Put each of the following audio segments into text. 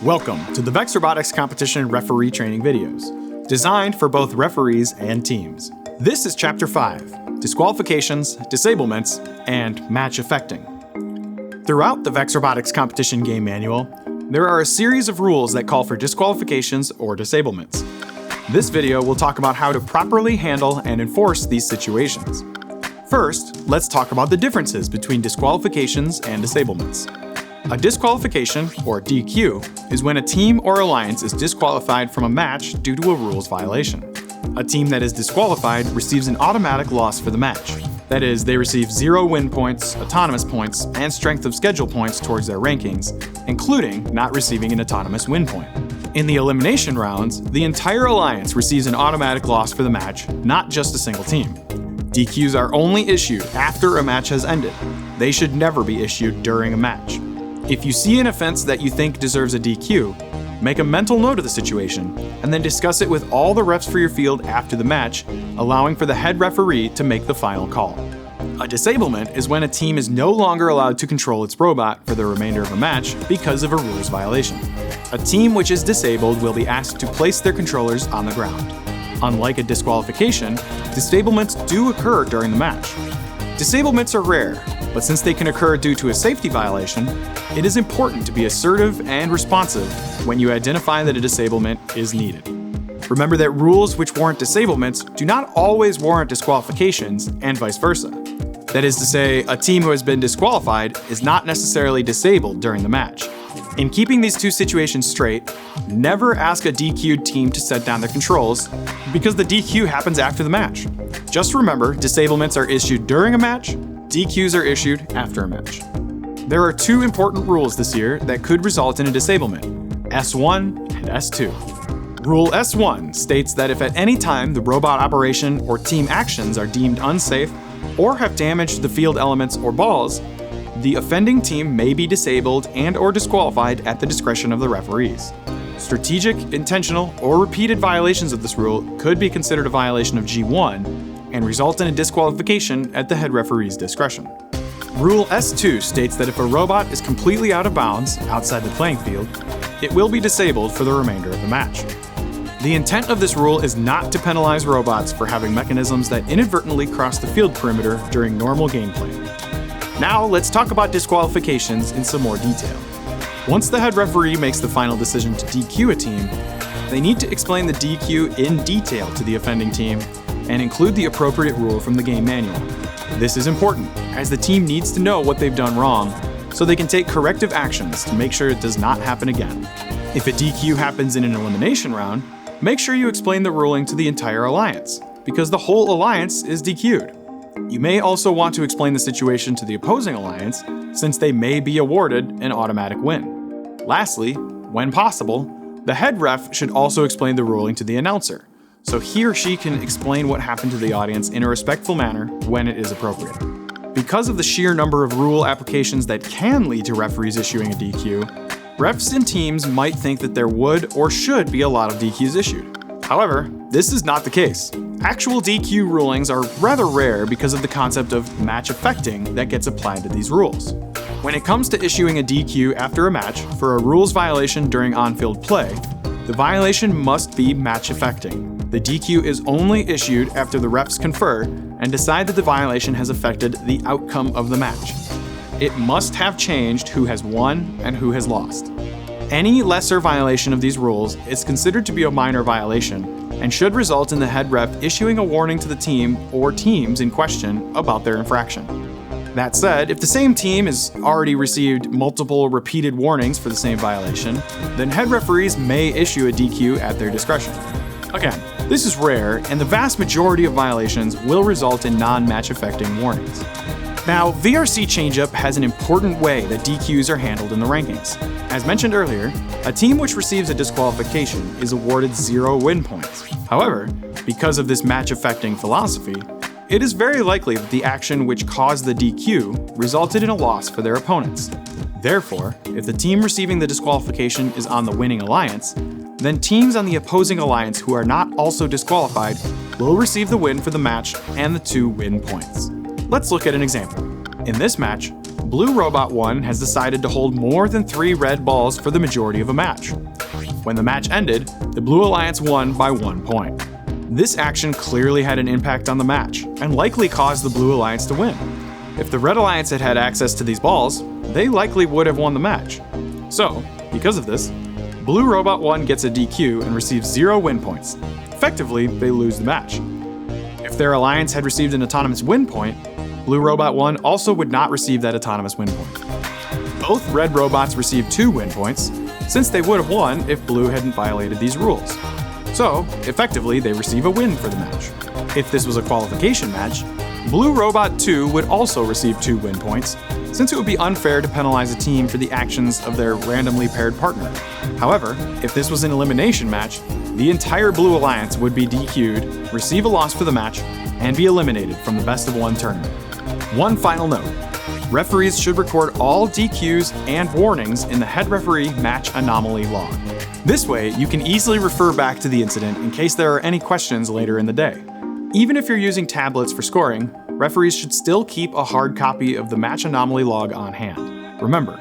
Welcome to the VEX Robotics Competition referee training videos, designed for both referees and teams. This is Chapter 5, Disqualifications, Disablements, and Match Affecting. Throughout the VEX Robotics Competition game manual, there are a series of rules that call for disqualifications or disablements. This video will talk about how to properly handle and enforce these situations. First, let's talk about the differences between disqualifications and disablements. A disqualification, or DQ, is when a team or alliance is disqualified from a match due to a rules violation. A team that is disqualified receives an automatic loss for the match. That is, they receive 0 win points, autonomous points, and strength of schedule points towards their rankings, including not receiving an autonomous win point. In the elimination rounds, the entire alliance receives an automatic loss for the match, not just a single team. DQs are only issued after a match has ended. They should never be issued during a match. If you see an offense that you think deserves a DQ, make a mental note of the situation, and then discuss it with all the refs for your field after the match, allowing for the head referee to make the final call. A disablement is when a team is no longer allowed to control its robot for the remainder of a match because of a rules violation. A team which is disabled will be asked to place their controllers on the ground. Unlike a disqualification, disablements do occur during the match. Disablements are rare, but since they can occur due to a safety violation, it is important to be assertive and responsive when you identify that a disablement is needed. Remember that rules which warrant disablements do not always warrant disqualifications, and vice versa. That is to say, a team who has been disqualified is not necessarily disabled during the match. In keeping these two situations straight, never ask a DQ'd team to set down their controls, because the DQ happens after the match. Just remember, disablements are issued during a match, DQs are issued after a match. There are two important rules this year that could result in a disablement, S1 and S2. Rule S1 states that if at any time the robot operation or team actions are deemed unsafe or have damaged the field elements or balls, the offending team may be disabled and/or disqualified at the discretion of the referees. Strategic, intentional, or repeated violations of this rule could be considered a violation of G1 and result in a disqualification at the head referee's discretion. Rule S2 states that if a robot is completely out of bounds, outside the playing field, it will be disabled for the remainder of the match. The intent of this rule is not to penalize robots for having mechanisms that inadvertently cross the field perimeter during normal gameplay. Now let's talk about disqualifications in some more detail. Once the head referee makes the final decision to DQ a team, they need to explain the DQ in detail to the offending team and include the appropriate rule from the game manual. This is important, as the team needs to know what they've done wrong so they can take corrective actions to make sure it does not happen again. If a DQ happens in an elimination round, make sure you explain the ruling to the entire alliance, because the whole alliance is DQ'd. You may also want to explain the situation to the opposing alliance, since they may be awarded an automatic win. Lastly, when possible, the head ref should also explain the ruling to the announcer, so he or she can explain what happened to the audience in a respectful manner when it is appropriate. Because of the sheer number of rule applications that can lead to referees issuing a DQ, refs and teams might think that there would or should be a lot of DQs issued. However, this is not the case. Actual DQ rulings are rather rare because of the concept of match affecting that gets applied to these rules. When it comes to issuing a DQ after a match for a rules violation during on-field play, the violation must be match affecting. The DQ is only issued after the refs confer and decide that the violation has affected the outcome of the match. It must have changed who has won and who has lost. Any lesser violation of these rules is considered to be a minor violation and should result in the head ref issuing a warning to the team or teams in question about their infraction. That said, if the same team has already received multiple repeated warnings for the same violation, then head referees may issue a DQ at their discretion. Again, this is rare, and the vast majority of violations will result in non-match affecting warnings. Now, VRC Changeup has an important way that DQs are handled in the rankings. As mentioned earlier, a team which receives a disqualification is awarded 0 win points. However, because of this match affecting philosophy, it is very likely that the action which caused the DQ resulted in a loss for their opponents. Therefore, if the team receiving the disqualification is on the winning alliance, then teams on the opposing alliance who are not also disqualified will receive the win for the match and the 2 win points. Let's look at an example. In this match, Blue Robot 1 has decided to hold more than 3 red balls for the majority of a match. When the match ended, the Blue Alliance won by 1 point. This action clearly had an impact on the match, and likely caused the Blue Alliance to win. If the Red Alliance had had access to these balls, they likely would have won the match. So, because of this, Blue Robot 1 gets a DQ and receives 0 win points. Effectively, they lose the match. If their alliance had received an autonomous win point, Blue Robot 1 also would not receive that autonomous win point. Both red robots received 2 win points, since they would have won if Blue hadn't violated these rules. So, effectively, they receive a win for the match. If this was a qualification match, Blue Robot 2 would also receive 2 win points, since it would be unfair to penalize a team for the actions of their randomly paired partner. However, if this was an elimination match, the entire Blue Alliance would be DQ'd, receive a loss for the match, and be eliminated from the best of 1 tournament. One final note. Referees should record all DQs and warnings in the head referee match anomaly log. This way, you can easily refer back to the incident in case there are any questions later in the day. Even if you're using tablets for scoring, referees should still keep a hard copy of the match anomaly log on hand. Remember,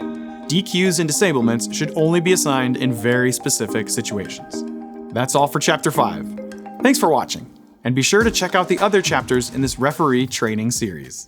DQs and disablements should only be assigned in very specific situations. That's all for Chapter 5. Thanks for watching, and be sure to check out the other chapters in this referee training series.